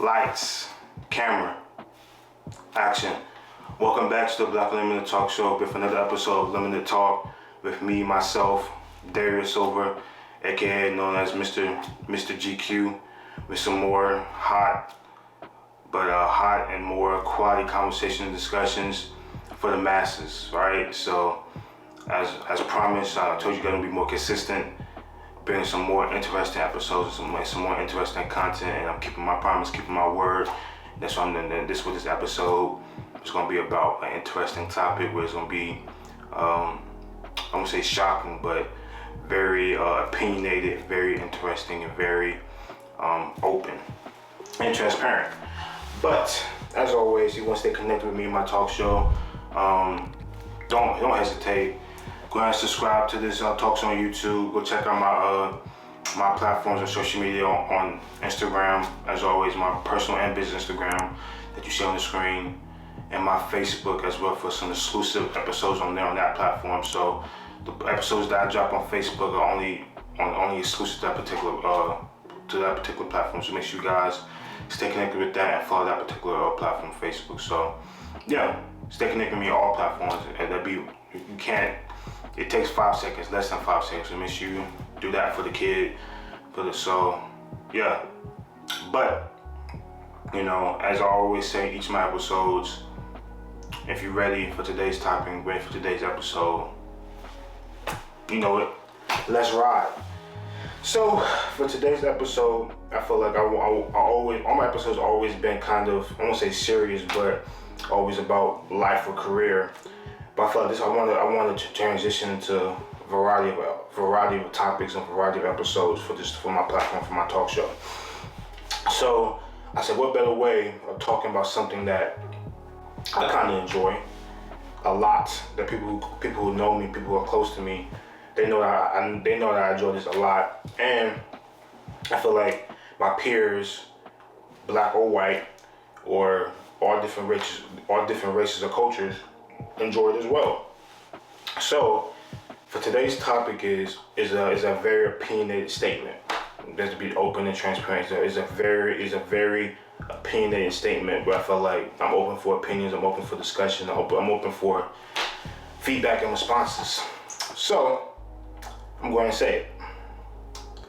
Lights, camera, action. Welcome back to the Black Limited Talk Show with another episode of Limited Talk with me, myself, Darius Silver, aka known as Mr. GQ, with some more hot and more quality conversations and discussions for the masses, right? So, as promised, I told you gonna be more consistent, bringing some more interesting episodes, some more interesting content, and I'm keeping my promise, keeping my word. That's why I'm doing this with this episode. It's gonna be about an interesting topic where it's gonna be, I won't say shocking, but very opinionated, very interesting, and very open and transparent. But as always, you want to stay connected with me in my talk show. Don't hesitate. Go ahead and subscribe to this talk show on YouTube. Go check out my platforms on social media on Instagram. As always, my personal and business Instagram that you see on the screen, and my Facebook as well for some exclusive episodes on there on that platform. So the episodes that I drop on Facebook are only exclusive to that particular platform. So make sure you guys stay connected with that and follow that particular platform, Facebook. So yeah, stay connected with me on all platforms, and you can't. It takes 5 seconds, less than 5 seconds. So make sure you do that for the kid, yeah. But as I always say, each of my episodes, if you're ready for today's topic, ready for today's episode, you know it. Let's ride. So for today's episode, I feel like I always, all my episodes have always been kind of, I won't say serious, but always about life or career. But I feel like I wanted to transition into a variety of topics and variety of episodes for my platform, for my talk show. So I said, what better way of talking about something that I kind of enjoy a lot, that people who know me, people who are close to me, they know that I enjoy this a lot. And I feel like my peers, black or white, or all different races or cultures, enjoy it as well. So for today's topic is a very opinionated statement. Just to be open and transparent, is a very opinionated statement where I feel like I'm open for opinions, I'm open for discussion, I'm open for feedback and responses. So I'm going to say it.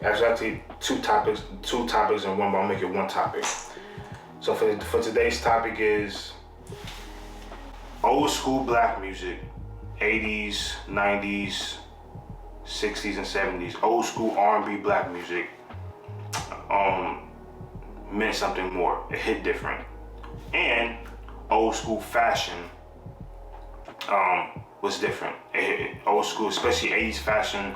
There's actually two topics in one, but I'll make it one topic. So for today's topic is old school black music, 80s, 90s, 60s, and 70s. Old school R&B black music meant something more. It hit different. And old school fashion was different. Old school, especially 80s fashion,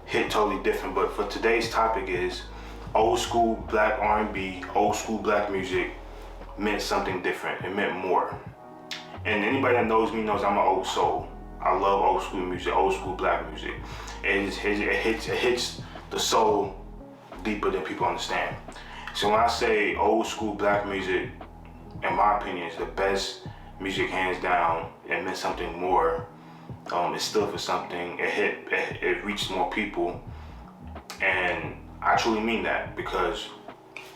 hit totally different. But for today's topic is old school black R&B, old school black music meant something different. It meant more. And anybody that knows me knows I'm an old soul. I love old school music, old school black music. It hits the soul deeper than people understand. So when I say old school black music, in my opinion, is the best music hands down. It meant something more. It stood for something. It reached more people, and I truly mean that because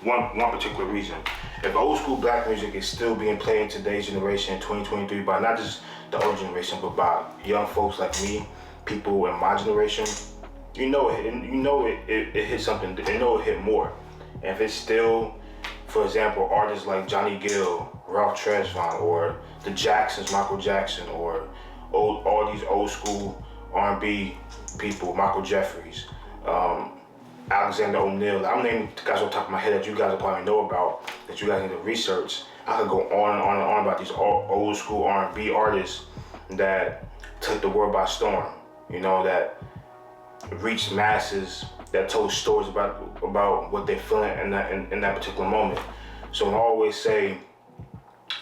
one particular reason. If old school black music is still being played in today's generation, in 2023, by not just the old generation, but by young folks like me, people in my generation, it hit something. It hit more. And if it's still, for example, artists like Johnny Gill, Ralph Tresvant, or the Jacksons, Michael Jackson, or all these old school R&B people, Michael Jeffries, Alexander O'Neal. I'm naming guys on top of my head that you guys will probably know about, that you guys need to research. I could go on and on and on about these old school R&B artists that took the world by storm, that reached masses, that told stories about what they're feeling in that particular moment. So I always say,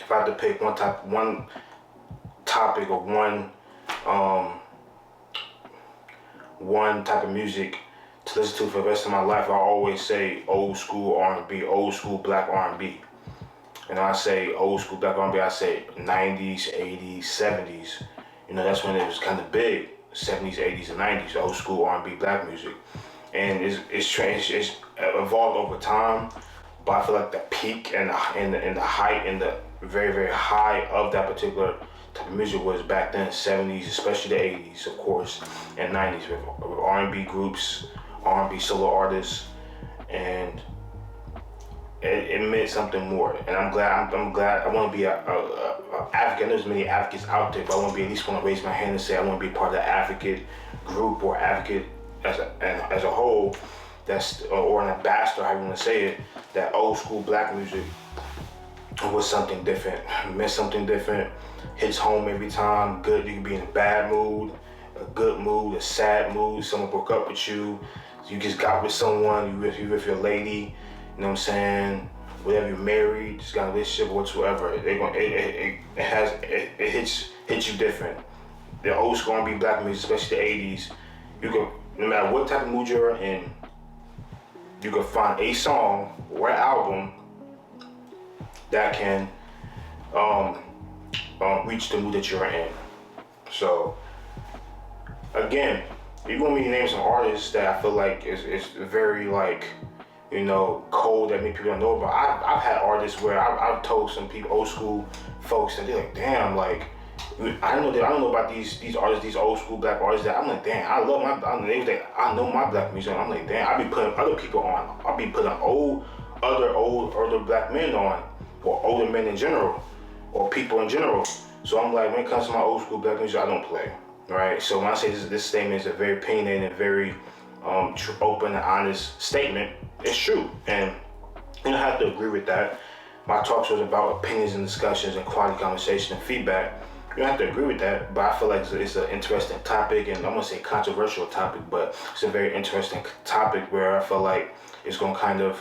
if I had to pick one topic or one type of music to listen to for the rest of my life, I always say old school R&B, old school black R&B. And I say old school black R&B, I say 90s, 80s, 70s. That's when it was kind of big, 70s, 80s, and 90s, old school R&B black music. And it's evolved over time, But I feel like the peak and the height and the very, very high of that particular type of music was back then, 70s, especially the 80s, of course, and 90s with R&B groups, R&B solo artists, and it meant something more. And I'm glad. I want to be a advocate. I know there's many advocates out there, but I want to be at least want to raise my hand and say I want to be part of the advocate group or advocate as a whole. That's or an ambassador, how you want to say it. That old school black music was something different. Meant something different. Hits home every time. Good. You can be in a bad mood, a good mood, a sad mood. Someone broke up with you. You just got with someone. You with your lady. You know what I'm saying? Whatever you're married, just got a relationship whatsoever. It hits you different. The old school R&B black music, especially the 80s, you can, no matter what type of mood you're in, you can find a song or an album that can reach the mood that you're in. So again, you want me to name some artists that I feel like is very like, you know, cold that many people don't know about. I've had artists where I've told some people, old school folks, and they're like, damn, like, I don't know about these artists, these old school black artists that I'm like, damn, I love I know my black music. I'm like, damn, I be putting other people on. I be putting older black men on, or older men in general, or people in general. So I'm like, when it comes to my old school black music, I don't play, right? So when I say this statement is a very opinionated and very open and honest statement, it's true, and you don't have to agree with that. My talk show is about opinions and discussions and quality conversation and feedback. You don't have to agree with that, but I feel like it's an interesting topic, and I'm gonna say controversial topic, but it's a very interesting topic where I feel like it's gonna kind of,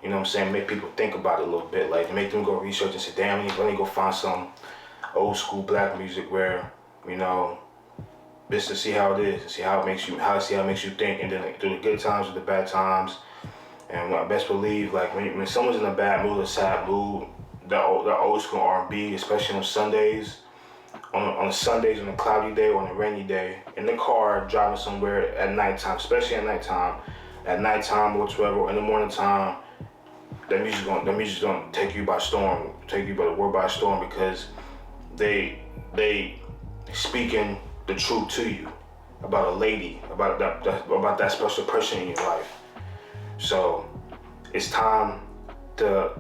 you know what I'm saying, make people think about it a little bit, like make them go research and say, damn, let me go find some old school black music where, you know, just to see how it is, and see how it makes you think, and then like, through the good times and the bad times. And I best believe, like when someone's in a bad mood, a sad mood, the old school R&B, especially on Sundays, on Sundays, on a cloudy day or on a rainy day, in the car driving somewhere at nighttime, especially at nighttime or whatsoever, or in the morning time, that music's gonna take you by storm, take you by the word by storm, because they speaking the truth to you about a lady, about that special person in your life. So it's time to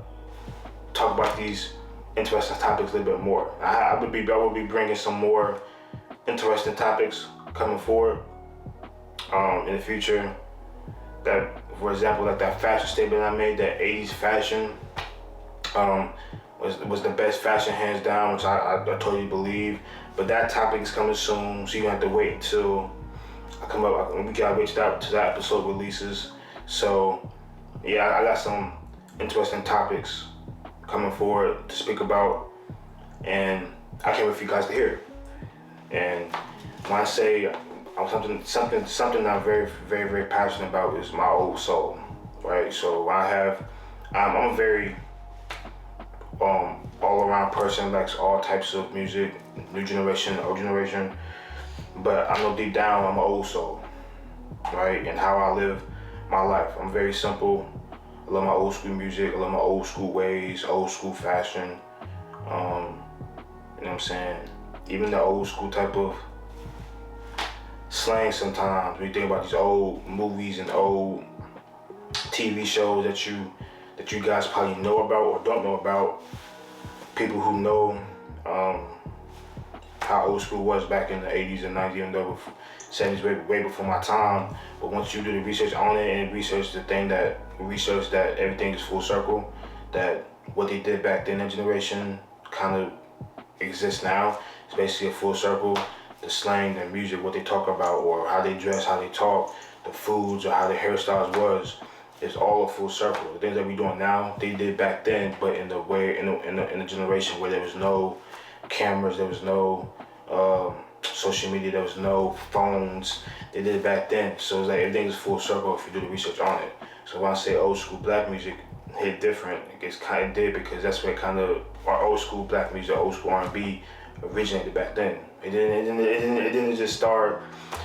talk about these interesting topics a little bit more. I would be bringing some more interesting topics coming forward in the future. That, for example, like that fashion statement I made, that 80s fashion was the best fashion hands down, which I totally believe. But that topic is coming soon, so you have to wait until we gotta wait till that episode releases. So yeah, I got some interesting topics coming forward to speak about, and I can't wait for you guys to hear it. And when I say something I'm very, very, very passionate about is my old soul, right? So I'm a very all-around person, likes all types of music, new generation, old generation, but I know deep down I'm an old soul, right? And how I live my life, I'm very simple. I love my old school music, I love my old school ways, old school fashion, you know what I'm saying? Even the old school type of slang sometimes, when you think about these old movies and old TV shows that you guys probably know about or don't know about, people who know how old school was back in the 80s and 90s, even though 70s way before my time. But once you do the research on it and research that everything is full circle, that what they did back then, that generation kind of exists now. It's basically a full circle. The slang, the music, what they talk about, or how they dress, how they talk, the foods, or how their hairstyles was, it's all a full circle. The things that we doing now, they did back then, but in the generation where there was no cameras, there was no social media, there was no phones. They did it back then. So it's like everything is full circle if you do the research on it. So when I say old school black music hit different, it gets kind of did because that's where kind of our old school black music, old school R&B originated back then. It didn't just start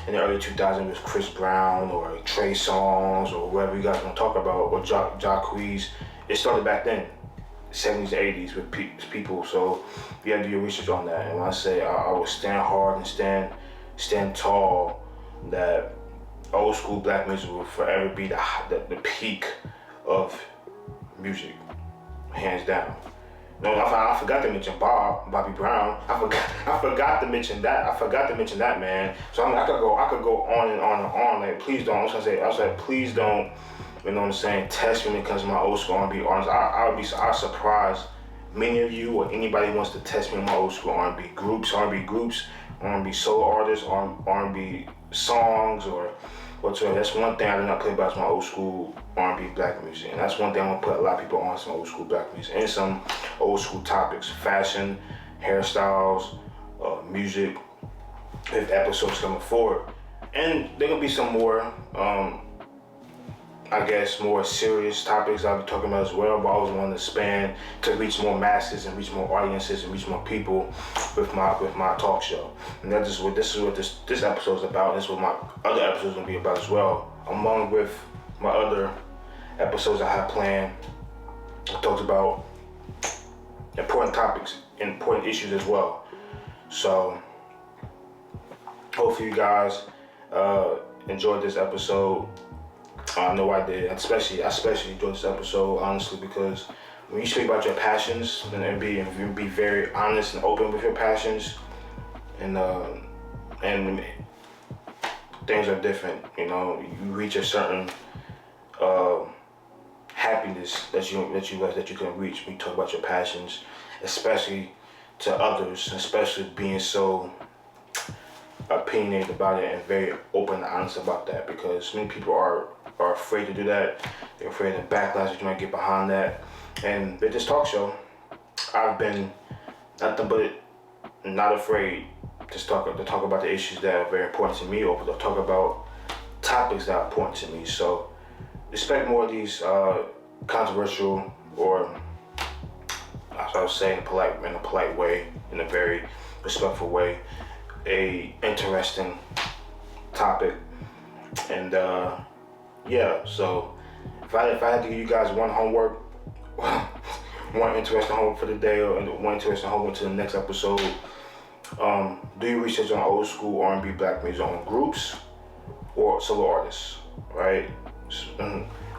in the early 2000s with Chris Brown or Trey Songz or whoever you guys want to talk about, or Jacquees. It started back then, 70s, 80s with people. So you have to do your research on that. And when I say I will stand hard and stand tall, that old school black music will forever be the peak of music, hands down. No, I forgot to mention Bobby Brown. I forgot to mention that, man. So I could go on and on and on. Like, please don't. I was like, please don't. You know what I'm saying? Test me when it comes to my old school R&B artists. I'll surprise many of you or anybody who wants to test me on my old school R&B groups, R&B solo artists, R&B songs, or whatsoever. That's one thing I do not play about is my old school R&B black music, and that's one thing I'm gonna put a lot of people on, some old school black music and some old school topics, fashion, hairstyles, music, with episodes coming forward. And there gonna be some more, I guess, more serious topics I'll be talking about as well, but I always want to span to reach more masses and reach more audiences and reach more people with my talk show. And this is what this episode is about. This is what my other episodes gonna be about as well, along with my other episodes I have planned. I talked about important topics, important issues as well. So hopefully you guys enjoyed this episode. I know I did. I especially enjoyed this episode, honestly, because when you speak about your passions and be very honest and open with your passions, and things are different. You know, you reach a certain happiness that you can reach when you talk about your passions, especially to others, especially being so opinionated about it and very open and honest about that, because many people are afraid to do that. They're afraid of the backlash that you might get behind that. And with this talk show, I've been nothing but not afraid to talk about the issues that are very important to me, or to talk about topics that are important to me. So expect more of these controversial, or as I was saying, in a polite way, in a very respectful way, a interesting topic. And yeah, so if I had to give you guys one homework, one interesting homework for the day, or one interesting homework to the next episode, do your research on old school R&B black music, on groups or solo artists, right?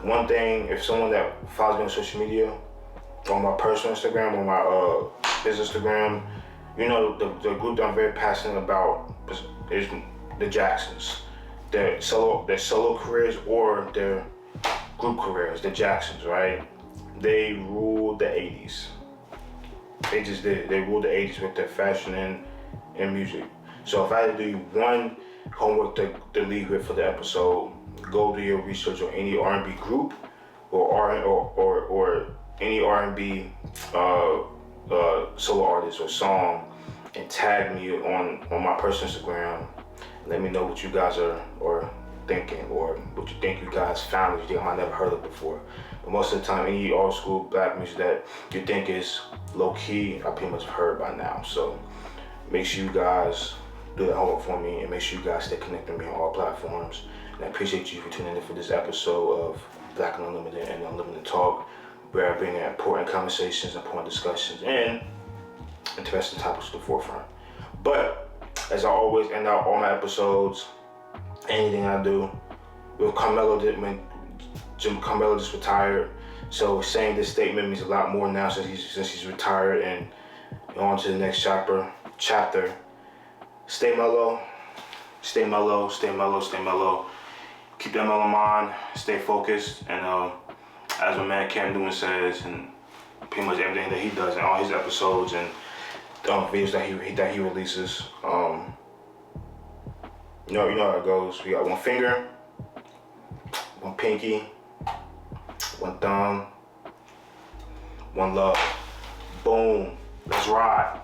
One thing, if someone that follows me on social media, on my personal Instagram or my business Instagram, you know the group that I'm very passionate about is the Jacksons. Their solo careers or their group careers, the Jacksons, right? They ruled the 80s. They just did. They ruled the 80s with their fashion and music. So if I had to do one homework to leave with for the episode, go do your research on any R&B group or any R&B solo artist or song, and tag me on my personal Instagram. Let me know what you guys are thinking, or what you think you guys found that you think I might never heard of before. But most of the time, any old school black music that you think is low key, I pretty much heard by now. So make sure you guys do that homework for me, and make sure you guys stay connected with me on all platforms. And I appreciate you for tuning in for this episode of Black and Unlimited and Unlimited Talk, where I bring in important conversations, important discussions, and interesting topics to the forefront. But as I always end out all my episodes, anything I do, with Carmelo, when Carmelo just retired, so saying this statement means a lot more now since he's retired and on to the next chapter. Stay mellow, stay mellow, stay mellow, stay mellow. Keep that mellow mind, stay focused, and as my man Cam Newton says, and pretty much everything that he does in all his episodes and videos that he releases, you know how it goes. We got one finger, one pinky, one thumb, one love. Boom. Let's ride.